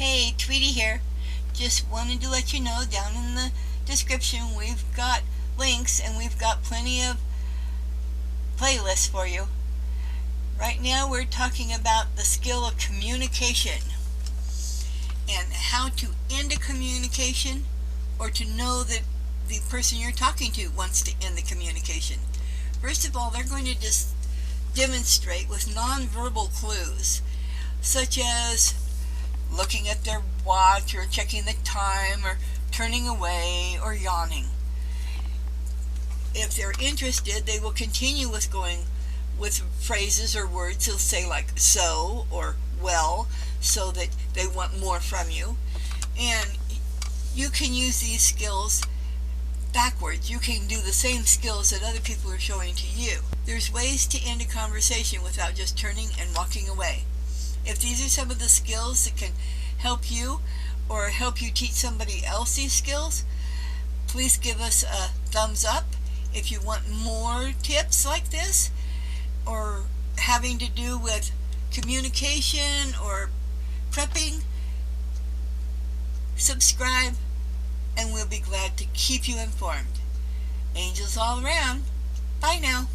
Hey, Tweetie here. Just wanted to let you know down in the description we've got links and we've got plenty of playlists for you. Right now we're talking about the skill of communication and how to end a communication or to know that the person you're talking to wants to end the communication. First of all, they're going to just demonstrate with nonverbal clues, such as looking at their watch or checking the time or turning away or yawning. If they're interested, they will continue with going with phrases or words. They'll say like so or well, so that they want more from you. And you can use these skills backwards. You can do the same skills that other people are showing to you. There's ways to end a conversation without just turning and walking away. If these are some of the skills that can help you or help you teach somebody else these skills, please give us a thumbs up. If you want more tips like this or having to do with communication or prepping, subscribe and we'll be glad to keep you informed. Angels all around. Bye now.